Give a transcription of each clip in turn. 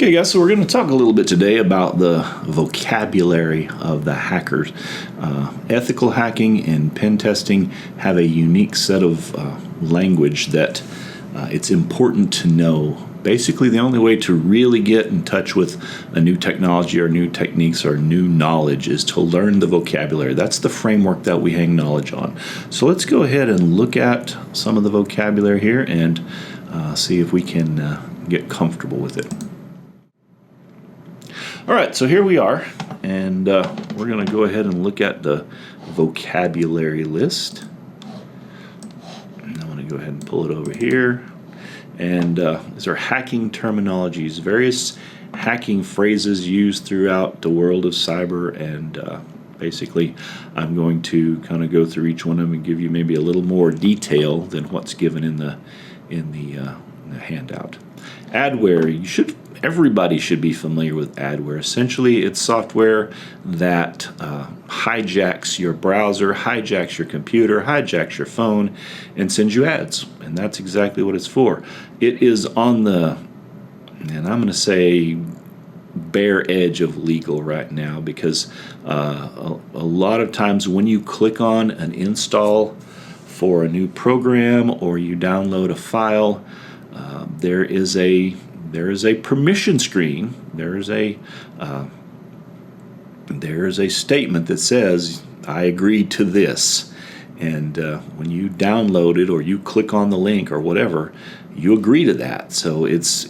Okay, guys, so we're going to talk a little bit today about the vocabulary of the hackers. Ethical hacking and pen testing have a unique set of language that it's important to know. Basically, the only way to really get in touch with a new technology or new techniques or new knowledge is to learn the vocabulary. That's the framework that we hang knowledge on. So let's go ahead and look at some of the vocabulary here and see if we can get comfortable with it. All right, so here we are, and we're going to go ahead and look at the vocabulary list. I'm going to go ahead and pull it over here. And these are hacking terminologies, various hacking phrases used throughout the world of cyber. And basically, I'm going to kind of go through each one of them and give you maybe a little more detail than what's given in the handout. Adware, everybody should be familiar with adware. Essentially, it's software that hijacks your browser, hijacks your computer, hijacks your phone, and sends you ads. And that's exactly what it's for. It is on the, and I'm going to say, bare edge of legal right now, because a lot of times when you click on an install for a new program or you download a file, there is a permission screen. There is a statement that says, "I agree to this," and when you download it or you click on the link or whatever, you agree to that. So it's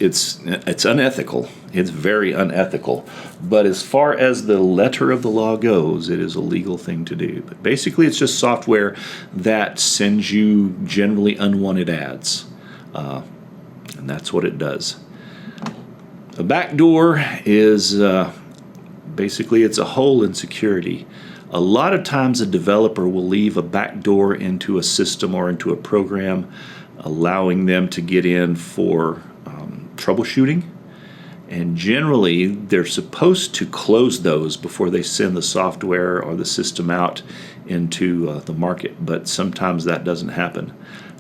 unethical. It's very unethical. But as far as the letter of the law goes, it is a legal thing to do. But basically, it's just software that sends you generally unwanted ads, and that's what it does. A backdoor is basically it's a hole in security. A lot of times a developer will leave a backdoor into a system or into a program, allowing them to get in for troubleshooting. And generally, they're supposed to close those before they send the software or the system out into the market. But sometimes that doesn't happen.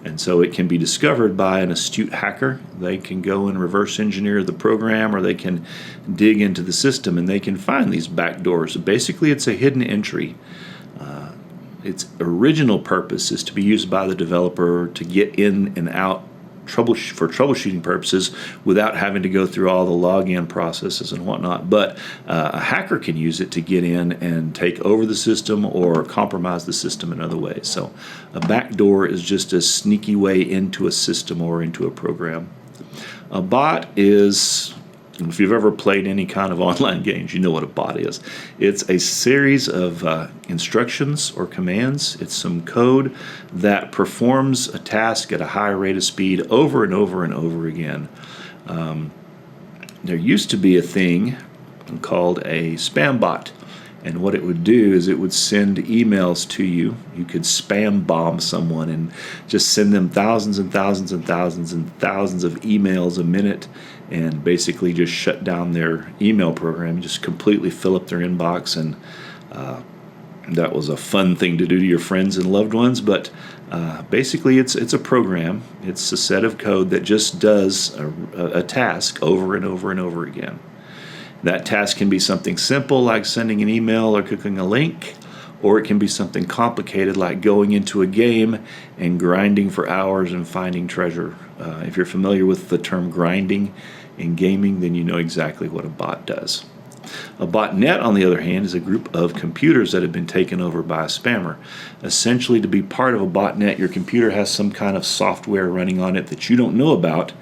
And so it can be discovered by an astute hacker. They can go and reverse engineer the program, or they can dig into the system and they can find these backdoors. Basically, it's a hidden entry. Its original purpose is to be used by the developer to get in and out for troubleshooting purposes without having to go through all the login processes and whatnot. But a hacker can use it to get in and take over the system or compromise the system in other ways. So a backdoor is just a sneaky way into a system or into a program. A bot is, if you've ever played any kind of online games, you know what a bot is. It's a series of instructions or commands. It's some code that performs a task at a high rate of speed over and over and over again. There used to be a thing called a spam bot. And what it would do is it would send emails to you. You could spam bomb someone and just send them thousands and thousands and thousands and thousands of emails a minute, and basically just shut down their email program, just completely fill up their inbox. And that was a fun thing to do to your friends and loved ones. But basically it's a program. It's a set of code that just does a task over and over and over again. That task can be something simple like sending an email or clicking a link, or it can be something complicated like going into a game and grinding for hours and finding treasure. If you're familiar with the term grinding in gaming, then you know exactly what a bot does. A botnet, on the other hand, is a group of computers that have been taken over by a spammer. Essentially, to be part of a botnet, your computer has some kind of software running on it that you don't know about,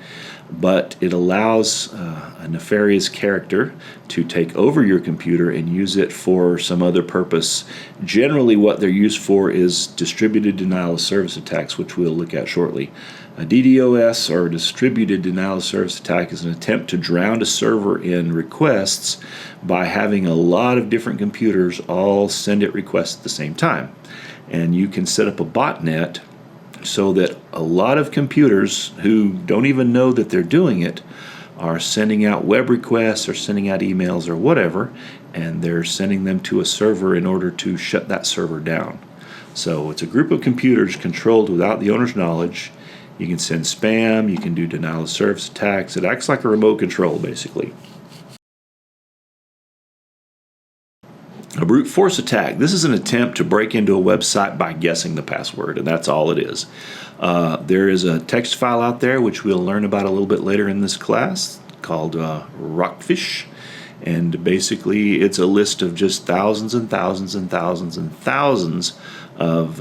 but it allows a nefarious character to take over your computer and use it for some other purpose. Generally, what they're used for is distributed denial of service attacks, which we'll look at shortly. A DDoS, or distributed denial of service attack, is an attempt to drown a server in requests by having a lot of different computers all send it requests at the same time. And you can set up a botnet so that a lot of computers who don't even know that they're doing it are sending out web requests or sending out emails or whatever, and they're sending them to a server in order to shut that server down. So it's a group of computers controlled without the owner's knowledge. You can send spam, you can do denial of service attacks. It acts like a remote control, basically. brute force attack. This is an attempt to break into a website by guessing the password, and that's all it is. There is a text file out there, which we'll learn about a little bit later in this class, called Rockfish. And basically, it's a list of just thousands and thousands and thousands and thousands of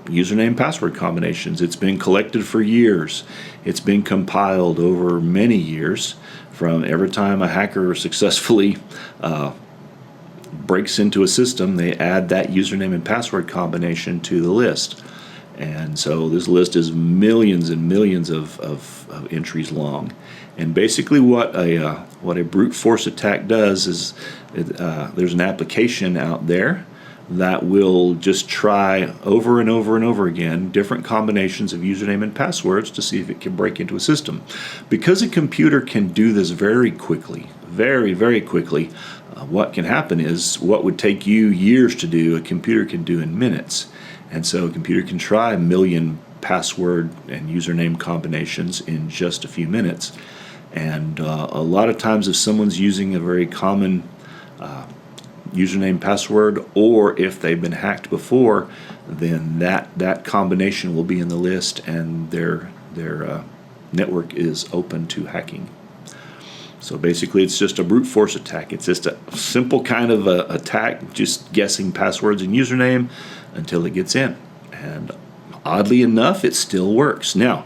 username password combinations. It's been collected for years. It's been compiled over many years. From every time a hacker successfully breaks into a system, they add that username and password combination to the list. And so this list is millions and millions of entries long. And basically what a brute force attack does is there's an application out there that will just try over and over and over again different combinations of username and passwords to see if it can break into a system. Because a computer can do this very quickly, very, very quickly, what can happen is what would take you years to do, a computer can do in minutes. And so a computer can try a million password and username combinations in just a few minutes. And a lot of times if someone's using a very common username password, or if they've been hacked before, then that combination will be in the list, and their network is open to hacking. So basically it's just a brute force attack. It's just a simple kind of attack, just guessing passwords and username until it gets in. And oddly enough, it still works. Now,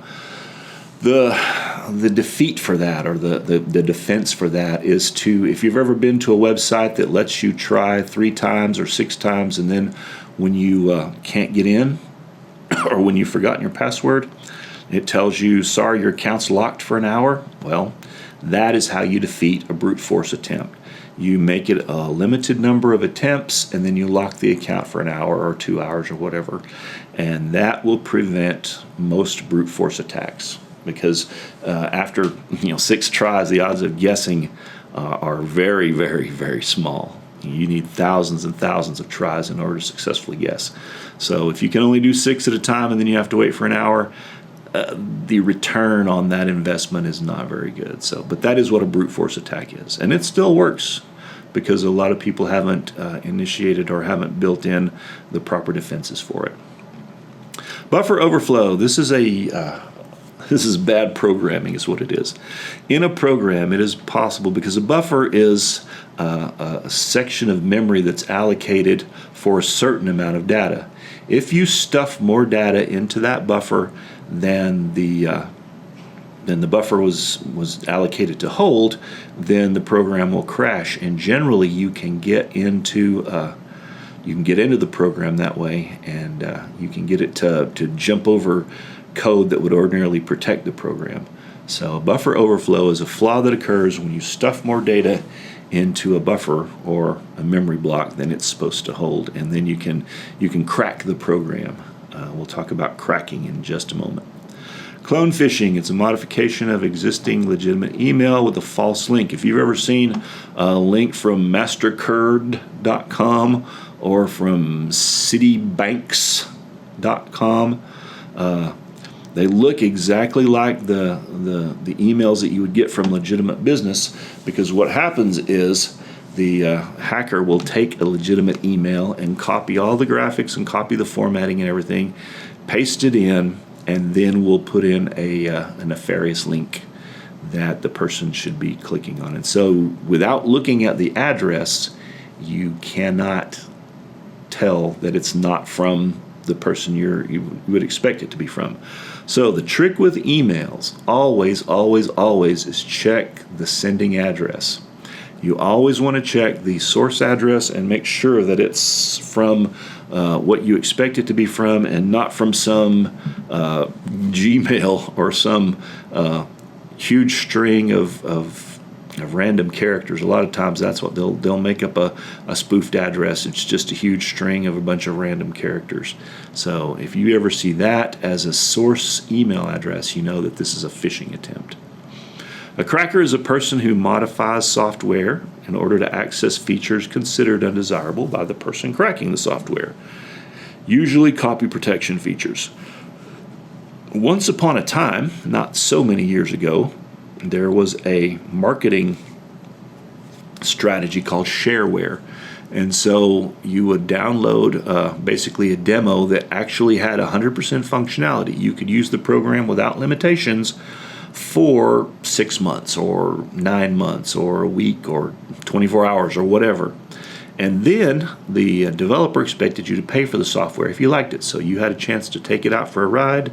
the defeat for that, or the defense for that, is to, if you've ever been to a website that lets you try 3 times or 6 times, and then when you can't get in, or when you've forgotten your password, it tells you, sorry, your account's locked for an hour. Well, that is how you defeat a brute force attempt. You make it a limited number of attempts, and then you lock the account for an hour or 2 hours or whatever, and that will prevent most brute force attacks. Because after 6 tries, the odds of guessing are very, very, very small. You need thousands and thousands of tries in order to successfully guess. So if you can only do 6 at a time and then you have to wait for an hour, the return on that investment is not very good. But that is what a brute force attack is, and it still works because a lot of people haven't initiated or haven't built in the proper defenses for it. Buffer overflow. This is bad programming, is what it is. In a program, it is possible, because a buffer is a section of memory that's allocated for a certain amount of data. If you stuff more data into that buffer than the buffer was allocated to hold, then the program will crash. And generally, you can get into the program that way, and you can get it to jump over code that would ordinarily protect the program. So buffer overflow is a flaw that occurs when you stuff more data into a buffer or a memory block than it's supposed to hold, and then you can crack the program. We'll talk about cracking in just a moment. Clone phishing, it's a modification of existing legitimate email with a false link. If you've ever seen a link from mastercard.com or from citibanks.com, they look exactly like the emails that you would get from legitimate business, because what happens is the hacker will take a legitimate email and copy all the graphics and copy the formatting and everything, paste it in, and then we'll put in a nefarious link that the person should be clicking on. And so without looking at the address, you cannot tell that it's not from the person you would expect it to be from. So the trick with emails, always, always, always, is check the sending address. You always want to check the source address and make sure that it's from what you expect it to be from, and not from some Gmail or some huge string of random characters. A lot of times that's what they'll make up a spoofed address. It's just a huge string of a bunch of random characters. So if you ever see that as a source email address, you know that this is a phishing attempt. A cracker is a person who modifies software in order to access features considered undesirable by the person cracking the software, usually copy protection features. Once upon a time, not so many years ago, there was a marketing strategy called shareware. And so you would download basically a demo that actually had 100% functionality. You could use the program without limitations for 6 months or 9 months or a week or 24 hours or whatever. And then the developer expected you to pay for the software if you liked it. So you had a chance to take it out for a ride,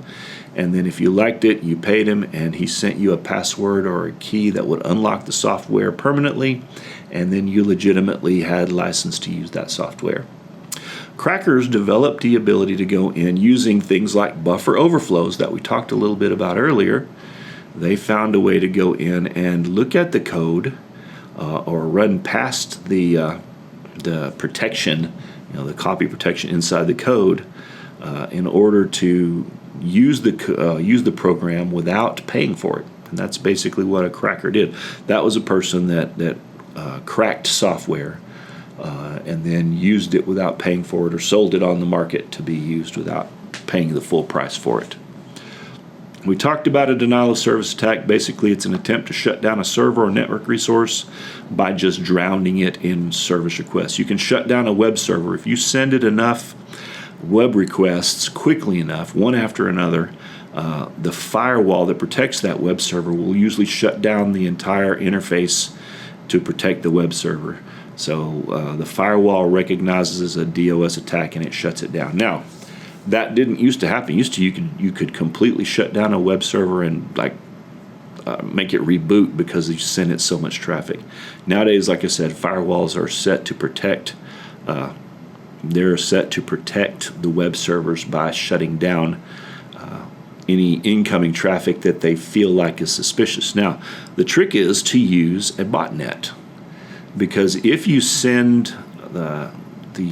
and then if you liked it, you paid him, and he sent you a password or a key that would unlock the software permanently, and then you legitimately had license to use that software. Crackers developed the ability to go in using things like buffer overflows that we talked a little bit about earlier. They found a way to go in and look at the code or run past the protection, the copy protection inside the code, in order to use the program without paying for it. And that's basically what a cracker did. That was a person that cracked software and then used it without paying for it, or sold it on the market to be used without paying the full price for it. We talked about a denial of service attack. Basically, it's an attempt to shut down a server or network resource by just drowning it in service requests. You can shut down a web server if you send it enough web requests quickly enough, one after another. The firewall that protects that web server will usually shut down the entire interface to protect the web server. So the firewall recognizes a DOS attack and it shuts it down. Now, that didn't used to happen. Used to you could completely shut down a web server and make it reboot because you sent it so much traffic. Nowadays, like I said, firewalls are set to protect. They're set to protect the web servers by shutting down any incoming traffic that they feel like is suspicious. Now, the trick is to use a botnet, because if you send the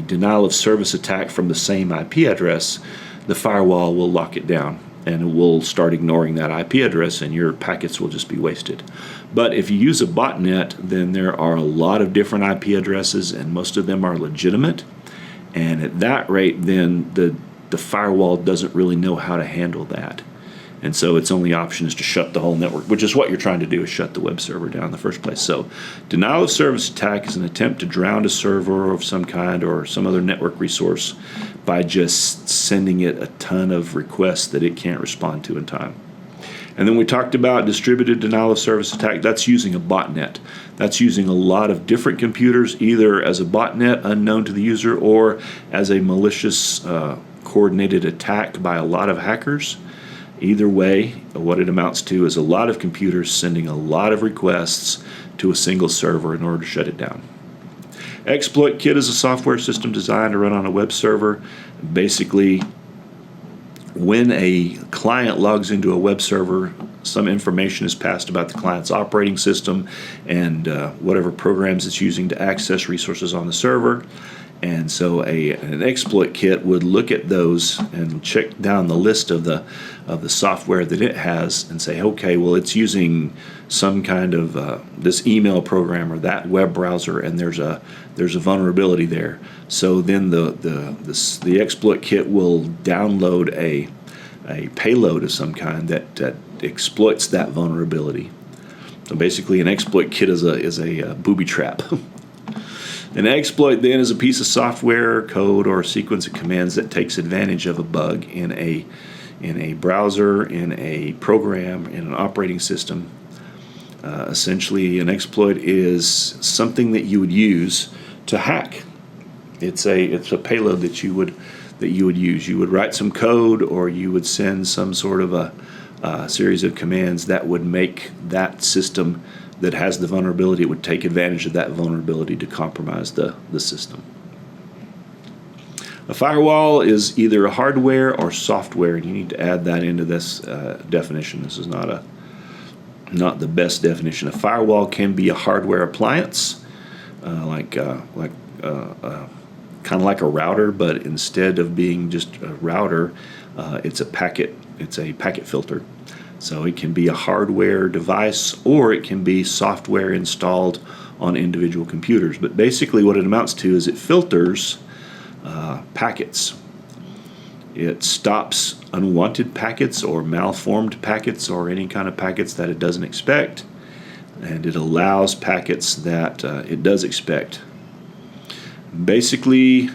denial of service attack from the same IP address, the firewall will lock it down and it will start ignoring that IP address, and your packets will just be wasted. But if you use a botnet, then there are a lot of different IP addresses, and most of them are legitimate. And at that rate, then the firewall doesn't really know how to handle that. And so its only option is to shut the whole network, which is what you're trying to do, is shut the web server down in the first place. So denial of service attack is an attempt to drown a server of some kind or some other network resource by just sending it a ton of requests that it can't respond to in time. And then we talked about distributed denial of service attack. That's using a botnet. That's using a lot of different computers, either as a botnet unknown to the user or as a malicious coordinated attack by a lot of hackers. Either way, what it amounts to is a lot of computers sending a lot of requests to a single server in order to shut it down. ExploitKit is a software system designed to run on a web server. Basically, when a client logs into a web server, some information is passed about the client's operating system and whatever programs it's using to access resources on the server. And so an exploit kit would look at those and check down the list of the software that it has and say, okay, well, it's using some kind of this email program or that web browser, and there's a vulnerability there. So then the exploit kit will download a payload of some kind that exploits that vulnerability. So basically, an exploit kit is a booby trap. An exploit then is a piece of software, code, or a sequence of commands that takes advantage of a bug in a browser, in a program, in an operating system. Essentially, an exploit is something that you would use to hack. It's a payload that you would use. You would write some code, or you would send some sort of a series of commands that would make that system that has the vulnerability, it would take advantage of that vulnerability to compromise the system. A firewall is either a hardware or software, and you need to add that into this definition. This is not the best definition. A firewall can be a hardware appliance, kind of like a router, but instead of being just a router, it's a packet filter. So it can be a hardware device, or it can be software installed on individual computers. But basically what it amounts to is it filters packets. It stops unwanted packets or malformed packets or any kind of packets that it doesn't expect, and it allows packets that it does expect. Basically,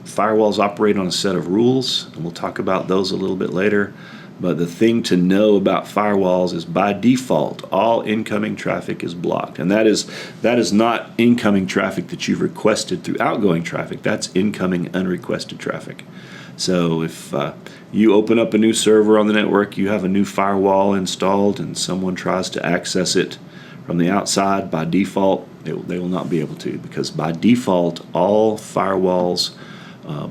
firewalls operate on a set of rules, and we'll talk about those a little bit later. But the thing to know about firewalls is by default, all incoming traffic is blocked. And that is not incoming traffic that you've requested through outgoing traffic. That's incoming unrequested traffic. So if you open up a new server on the network, you have a new firewall installed, and someone tries to access it from the outside, by default, they will not be able to, because by default, all firewalls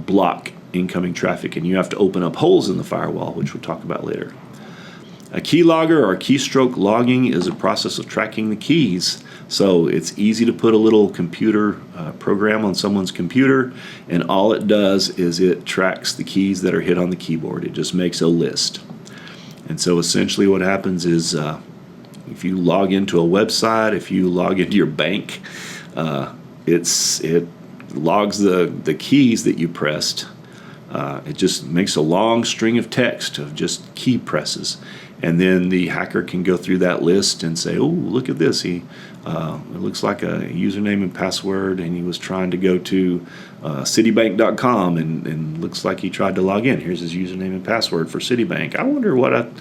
block incoming traffic, and you have to open up holes in the firewall, which we'll talk about later. A keylogger or keystroke logging is a process of tracking the keys. So it's easy to put a little computer program on someone's computer, and all it does is it tracks the keys that are hit on the keyboard. It just makes a list. And so essentially what happens is if you log into a website, if you log into your bank, it logs the keys that you pressed. It just makes a long string of text of just key presses. And then the hacker can go through that list and say, oh, look at this. It looks like a username and password, and he was trying to go to Citibank.com, and looks like he tried to log in. Here's his username and password for Citibank. I wonder what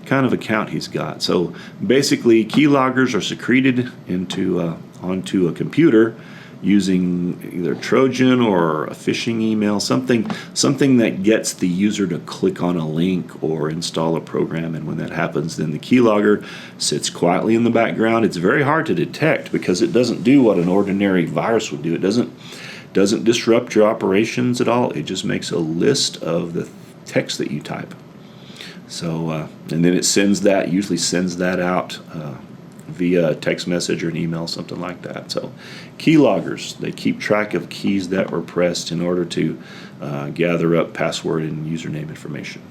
kind of account he's got. So basically, keyloggers are secreted onto a computer using either Trojan or a phishing email, something that gets the user to click on a link or install a program. And when that happens, then the keylogger sits quietly in the background. It's very hard to detect because it doesn't do what an ordinary virus would do. It doesn't disrupt your operations at all. It just makes a list of the text that you type. So, and then it usually sends that out via text message or an email, something like that. So keyloggers, they keep track of keys that were pressed in order to gather up password and username information.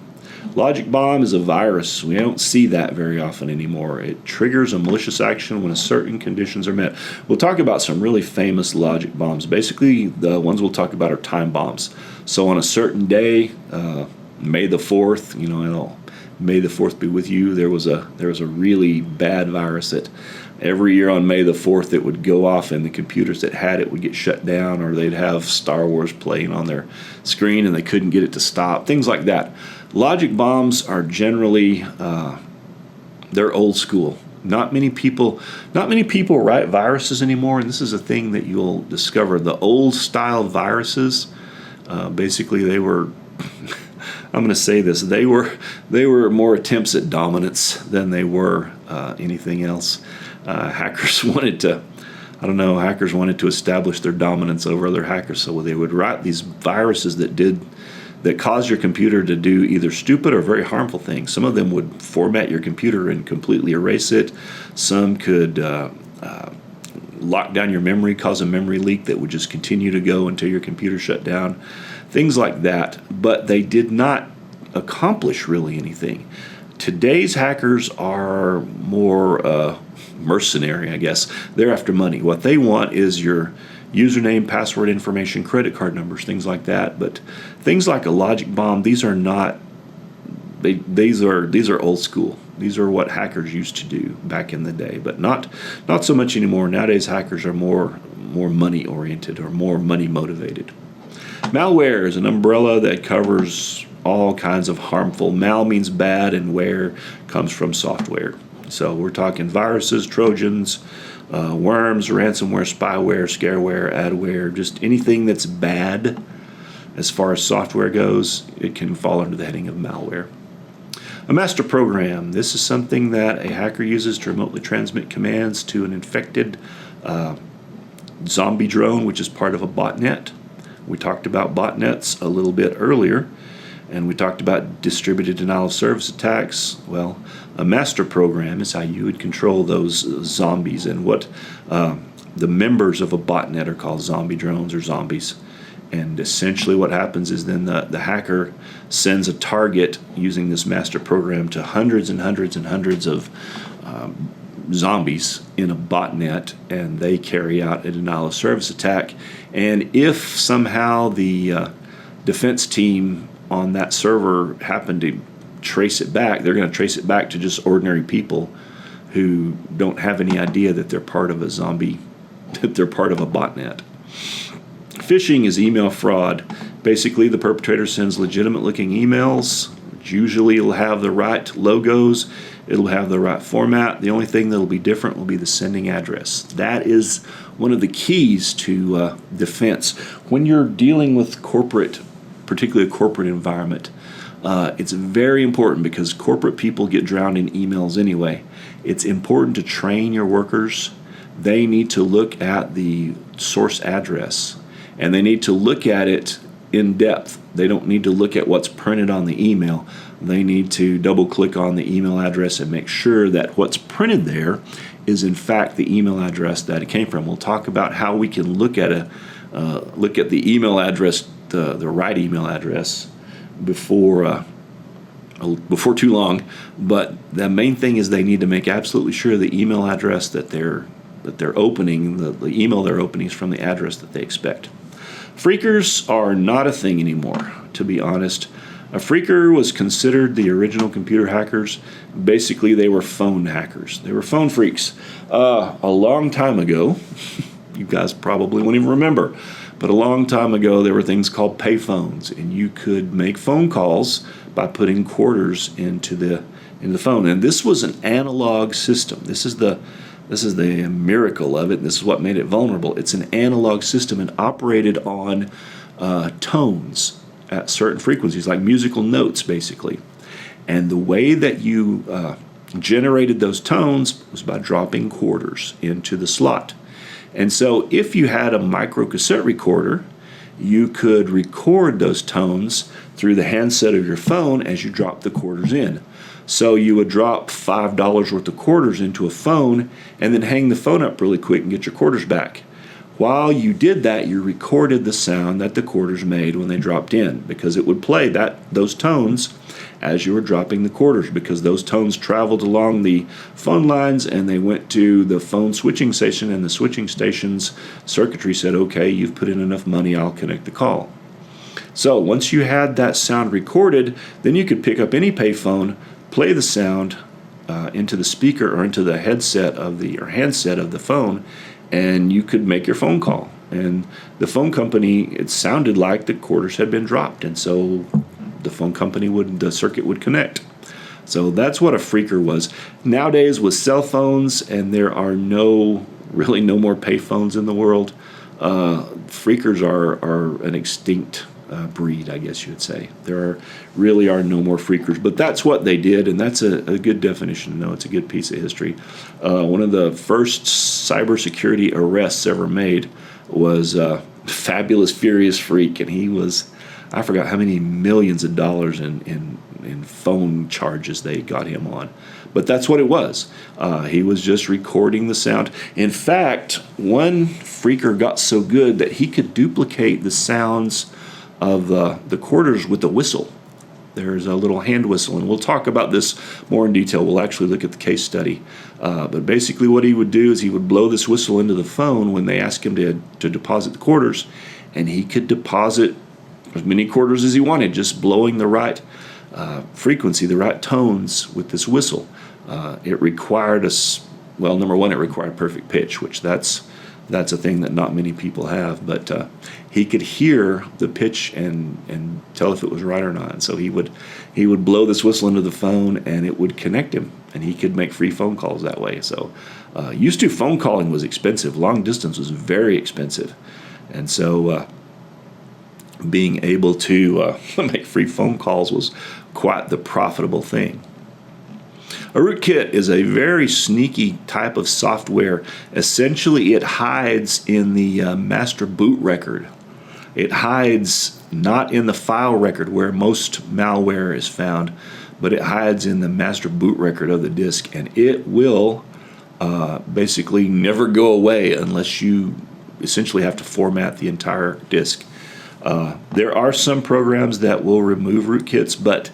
Logic bomb is a virus. We don't see that very often anymore. It triggers a malicious action when certain conditions are met. We'll talk about some really famous logic bombs. Basically, the ones we'll talk about are time bombs. So on a certain day, May the 4th, May the 4th be with you. There was a really bad virus that every year on May the 4th it would go off, and the computers that had it would get shut down, or they'd have Star Wars playing on their screen and they couldn't get it to stop. Things like that. Logic bombs are generally they're old school. Not many people write viruses anymore, and this is a thing that you'll discover. The old style viruses, basically they were I'm going to say this. They were more attempts at dominance than they were anything else. Hackers wanted to establish their dominance over other hackers, so they would write these viruses that caused your computer to do either stupid or very harmful things. Some of them would format your computer and completely erase it. Some could lock down your memory, cause a memory leak that would just continue to go until your computer shut down. Things like that, but they did not accomplish really anything. Today's hackers are more mercenary, I guess. They're after money. What they want is your username, password information, credit card numbers, things like that. But things like a logic bomb, these are old school. These are what hackers used to do back in the day, but not so much anymore. Nowadays, hackers are more money oriented or more money motivated. Malware is an umbrella that covers all kinds of harmful. Mal means bad, and ware comes from software. So we're talking viruses, Trojans, worms, ransomware, spyware, scareware, adware, just anything that's bad as far as software goes, it can fall under the heading of malware. A master program. This is something that a hacker uses to remotely transmit commands to an infected zombie drone, which is part of a botnet. We talked about botnets a little bit earlier, and we talked about distributed denial of service attacks. Well, a master program is how you would control those zombies, and what the members of a botnet are called zombie drones or zombies. And essentially what happens is then the hacker sends a target using this master program to hundreds and hundreds and hundreds of zombies in a botnet, and they carry out a denial of service attack. And if somehow the defense team on that server happen to trace it back, they're going to trace it back to just ordinary people who don't have any idea that they're part of a zombie, that they're part of a botnet. Phishing is email fraud. Basically, the perpetrator sends legitimate-looking emails. Usually it'll have the right logos. It'll have the right format. The only thing that'll be different will be the sending address. That is one of the keys to defense. When you're dealing with corporate, particularly a corporate environment, it's very important because corporate people get drowned in emails anyway. It's important to train your workers. They need to look at the source address, and they need to look at it in depth. They don't need to look at what's printed on the email. They need to double click on the email address and make sure that what's printed there is in fact the email address that it came from. We'll talk about how we can look at the email address, the right email address before too long. But the main thing is they need to make absolutely sure the email address that they're opening, the email they're opening is from the address that they expect. Phreakers are not a thing anymore, to be honest. A phreaker was considered the original computer hackers. Basically, they were phone hackers. They were phone freaks. A long time ago, you guys probably won't even remember, but a long time ago, there were things called payphones, and you could make phone calls by putting quarters into the phone. And this was an analog system. This is the miracle of it. This is what made it vulnerable. It's an analog system and operated on tones at certain frequencies, like musical notes, basically. And the way that you generated those tones was by dropping quarters into the slot. And so if you had a microcassette recorder, you could record those tones through the handset of your phone as you drop the quarters in. So you would drop $5 worth of quarters into a phone and then hang the phone up really quick and get your quarters back. While you did that, you recorded the sound that the quarters made when they dropped in, because it would play those tones as you were dropping the quarters, because those tones traveled along the phone lines and they went to the phone switching station, and the switching station's circuitry said, okay, you've put in enough money, I'll connect the call. So once you had that sound recorded, then you could pick up any payphone, play the sound into the speaker or into the handset of the phone, and you could make your phone call. And the phone company, it sounded like the quarters had been dropped, and so the circuit would connect. So that's what a phreaker was. Nowadays, with cell phones, and there are really no more payphones in the world, phreakers are an extinct breed, I guess you would say. There really are no more phreakers, but that's what they did, and that's a good definition to know. It's a good piece of history. One of the first cybersecurity arrests ever made was Fabulous Furious Freak, and he was, I forgot how many millions of dollars in phone charges they got him on. But that's what it was. He was just recording the sound. In fact, one phreaker got so good that he could duplicate the sounds of the quarters with a whistle. There's a little hand whistle, and we'll talk about this more in detail. We'll actually look at the case study. But basically what he would do is he would blow this whistle into the phone when they asked him to deposit the quarters, and he could deposit as many quarters as he wanted, just blowing the right frequency, the right tones with this whistle. It required number one, it required perfect pitch, which that's a thing that not many people have, but he could hear the pitch and tell if it was right or not. And so he would blow this whistle into the phone, and it would connect him, and he could make free phone calls that way. So used to, phone calling was expensive. Long distance was very expensive. And so being able to make free phone calls was quite the profitable thing. A rootkit is a very sneaky type of software. Essentially, it hides in the master boot record. It hides not in the file record where most malware is found, but it hides in the master boot record of the disk, and it will basically never go away unless you essentially have to format the entire disk. There are some programs that will remove rootkits, but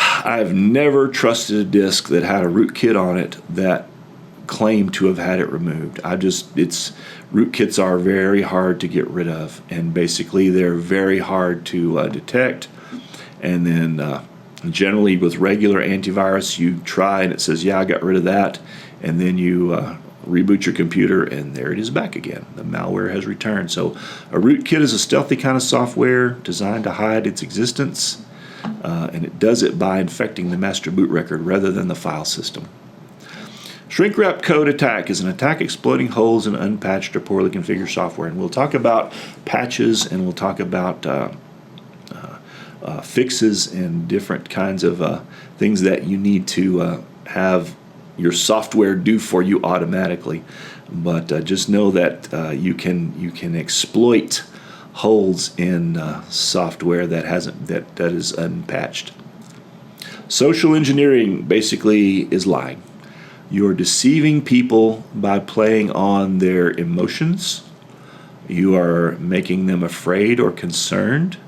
I've never trusted a disk that had a rootkit on it that claimed to have had it removed. Rootkits are very hard to get rid of, and basically they're very hard to detect. And then generally with regular antivirus, you try and it says, yeah, I got rid of that, and then you reboot your computer, and there it is back again. The malware has returned. So a rootkit is a stealthy kind of software designed to hide its existence, and it does it by infecting the master boot record rather than the file system. Shrink-wrap code attack is an attack exploiting holes in unpatched or poorly configured software. And we'll talk about patches, and we'll talk about fixes and different kinds of things that you need to have your software do for you automatically. But just know that you can exploit holes in software that is unpatched. Social engineering basically is lying. You're deceiving people by playing on their emotions. You are making them afraid or concerned.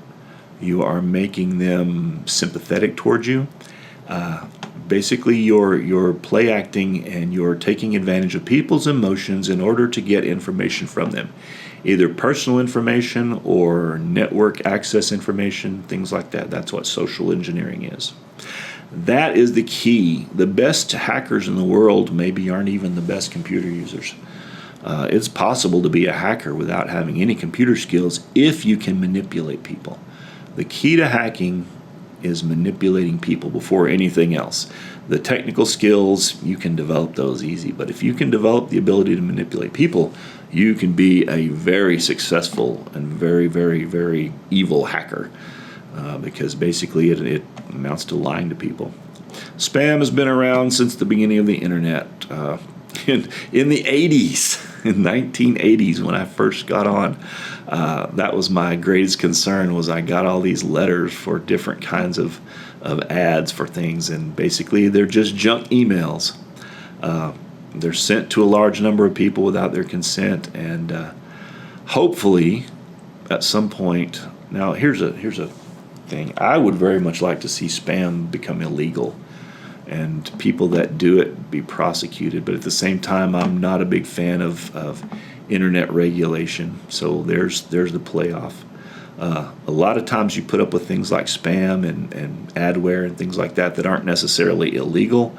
You are making them sympathetic towards you. Basically, you're play acting, and you're taking advantage of people's emotions in order to get information from them, either personal information or network access information, things like that. That's what social engineering is. That is the key. The best hackers in the world maybe aren't even the best computer users. It's possible to be a hacker without having any computer skills if you can manipulate people. The key to hacking is manipulating people before anything else. The technical skills, you can develop those easy, but if you can develop the ability to manipulate people, you can be a very successful and very, very, very evil hacker, because basically it amounts to lying to people. Spam has been around since the beginning of the internet. In the 80s, in 1980s, when I first got on, that was my greatest concern. Was I got all these letters for different kinds of ads for things, and basically they're just junk emails. They're sent to a large number of people without their consent, and hopefully, at some point. Now, here's a thing. I would very much like to see spam become illegal, and people that do it be prosecuted. But at the same time, I'm not a big fan of internet regulation. So there's the playoff. A lot of times you put up with things like spam and adware and things like that aren't necessarily illegal,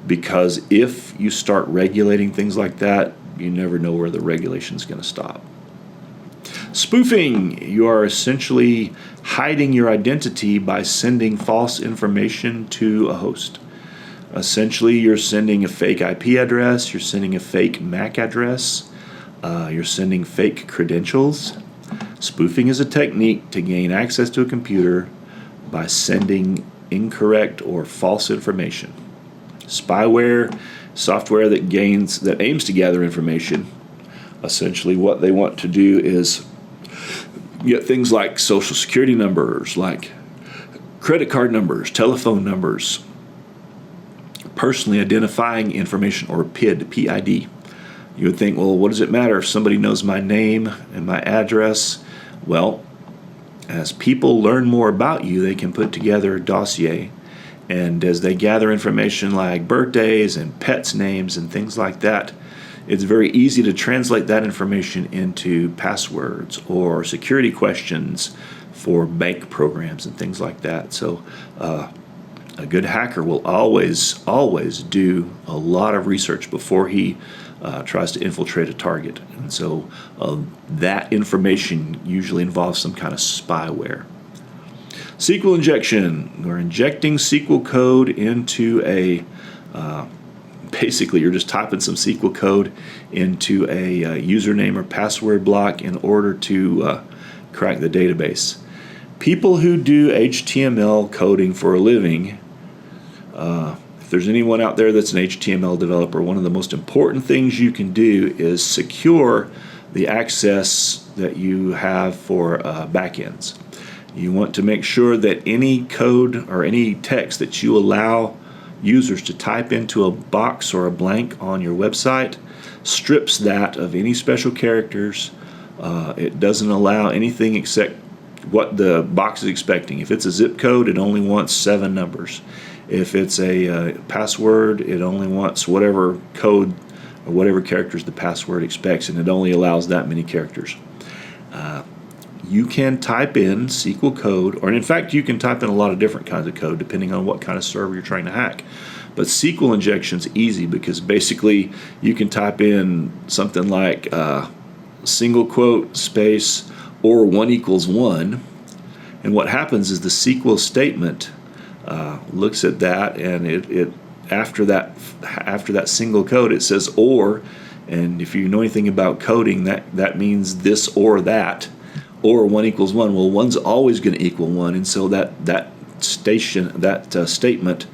because if you start regulating things like that, you never know where the regulation is going to stop. Spoofing, you are essentially hiding your identity by sending false information to a host. Essentially, you're sending a fake IP address, you're sending a fake MAC address, you're sending fake credentials. Spoofing is a technique to gain access to a computer by sending incorrect or false information. Spyware, software that aims to gather information. Essentially, what they want to do is get things like social security numbers, like credit card numbers, telephone numbers, personally identifying information, or PID, P-I-D. You would think, well, what does it matter if somebody knows my name and my address? Well, as people learn more about you, they can put together a dossier, and as they gather information like birthdays and pets' names and things like that, it's very easy to translate that information into passwords or security questions for bank programs and things like that. So a good hacker will always do a lot of research before he tries to infiltrate a target. And so that information usually involves some kind of spyware. SQL injection. We're injecting SQL code into a basically, you're just typing some SQL code into a username or password block in order to crack the database. People who do HTML coding for a living, if there's anyone out there that's an HTML developer, one of the most important things you can do is secure the access that you have for backends. You want to make sure that any code or any text that you allow users to type into a box or a blank on your website strips that of any special characters. It doesn't allow anything except what the box is expecting. If it's a zip code, it only wants 7 numbers. If it's a password, it only wants whatever code or whatever characters the password expects, and it only allows that many characters. You can type in SQL code, or in fact, you can type in a lot of different kinds of code depending on what kind of server you're trying to hack. But SQL injection's easy because basically you can type in something like single quote space or 1 equals 1, and what happens is the SQL statement looks at that, and it after that single quote it says or, and if you know anything about coding, that means this or that, or 1 equals 1. Well, 1's always going to equal 1, and so that statement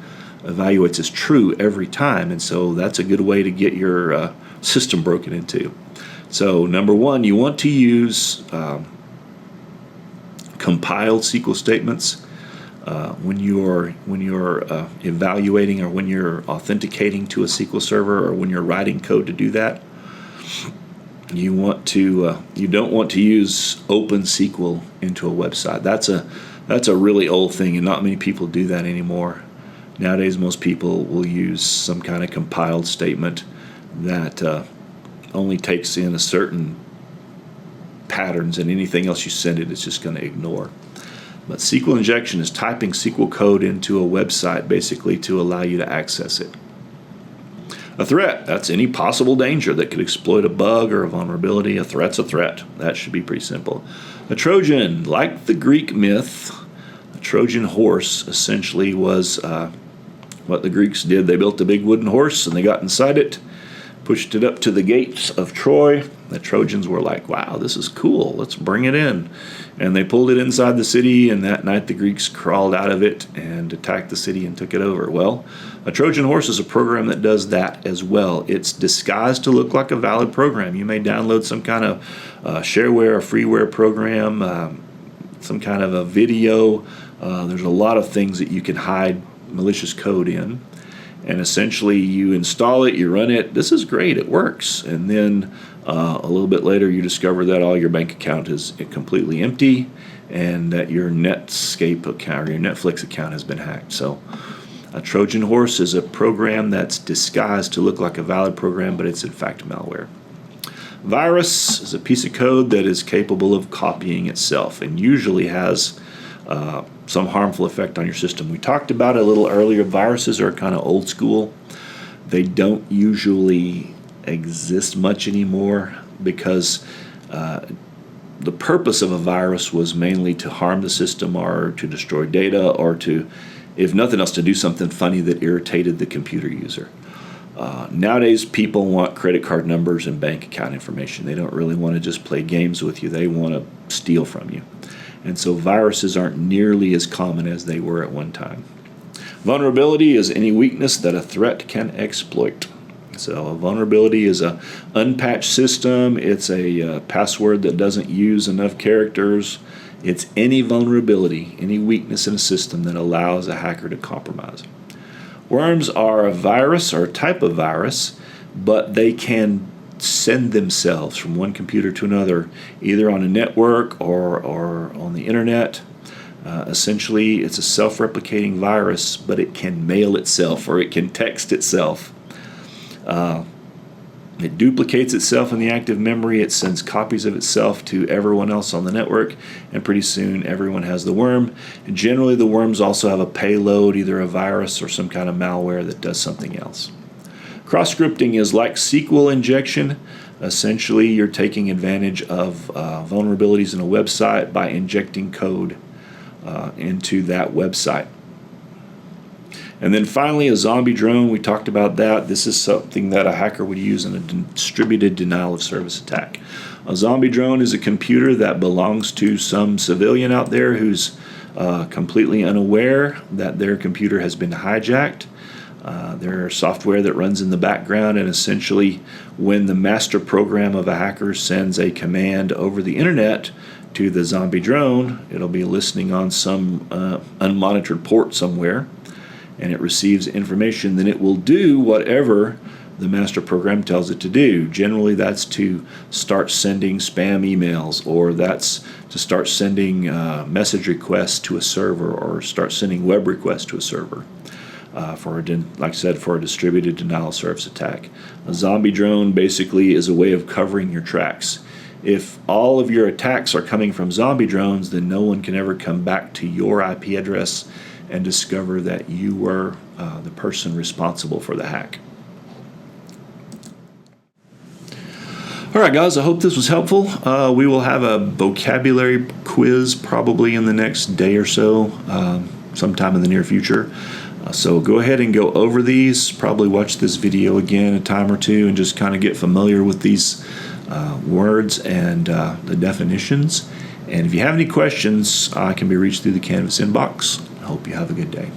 evaluates as true every time, and so that's a good way to get your system broken into. So number one, you want to use compiled SQL statements when you're evaluating or when you're authenticating to a SQL server or when you're writing code to do that. You don't want to use OpenSQL into a website. That's a really old thing, and not many people do that anymore. Nowadays, most people will use some kind of compiled statement that only takes in a certain patterns, and anything else you send it's just going to ignore. But SQL injection is typing SQL code into a website basically to allow you to access it. A threat, that's any possible danger that could exploit a bug or a vulnerability. A threat's a threat. That should be pretty simple. A Trojan, like the Greek myth, a Trojan horse essentially was what the Greeks did. They built a big wooden horse and they got inside it, pushed it up to the gates of Troy. The Trojans were like, wow, this is cool. Let's bring it in. And they pulled it inside the city, and that night the Greeks crawled out of it and attacked the city and took it over. Well, a Trojan horse is a program that does that as well. It's disguised to look like a valid program. You may download some kind of shareware, a freeware program, some kind of a video. There's a lot of things that you can hide malicious code in. And essentially you install it, you run it. This is great, it works. And then a little bit later you discover that all your bank account is completely empty and that your Netscape account or your Netflix account has been hacked. So a Trojan horse is a program that's disguised to look like a valid program, but it's in fact malware. Virus is a piece of code that is capable of copying itself and usually has some harmful effect on your system. We talked about it a little earlier. Viruses are kind of old school. They don't usually exist much anymore because the purpose of a virus was mainly to harm the system or to destroy data or to, if nothing else, to do something funny that irritated the computer user. Nowadays, people want credit card numbers and bank account information. They don't really want to just play games with you. They want to steal from you. And so viruses aren't nearly as common as they were at one time. Vulnerability is any weakness that a threat can exploit. So a vulnerability is an unpatched system. It's a password that doesn't use enough characters. It's any vulnerability, any weakness in a system that allows a hacker to compromise. Worms are a virus or a type of virus, but they can send themselves from one computer to another, either on a network or on the internet. Essentially, it's a self-replicating virus, but it can mail itself or it can text itself. It duplicates itself in the active memory. It sends copies of itself to everyone else on the network, and pretty soon everyone has the worm. And generally, the worms also have a payload, either a virus or some kind of malware that does something else. Cross-scripting is like SQL injection. Essentially, you're taking advantage of vulnerabilities in a website by injecting code into that website. And then finally, a zombie drone. We talked about that. This is something that a hacker would use in a distributed denial of service attack. A zombie drone is a computer that belongs to some civilian out there who's completely unaware that their computer has been hijacked. There's software that runs in the background, and essentially when the master program of a hacker sends a command over the internet to the zombie drone, it'll be listening on some unmonitored port somewhere, and it receives information. Then it will do whatever the master program tells it to do. Generally, that's to start sending spam emails, or that's to start sending message requests to a server, or start sending web requests to a server. Like I said, for a distributed denial of service attack. A zombie drone basically is a way of covering your tracks. If all of your attacks are coming from zombie drones, then no one can ever come back to your IP address and discover that you were the person responsible for the hack. All right, guys, I hope this was helpful. We will have a vocabulary quiz probably in the next day or so, sometime in the near future. So go ahead and go over these, probably watch this video again a time or two and just kind of get familiar with these words and the definitions. And if you have any questions, I can be reached through the Canvas inbox. I hope you have a good day.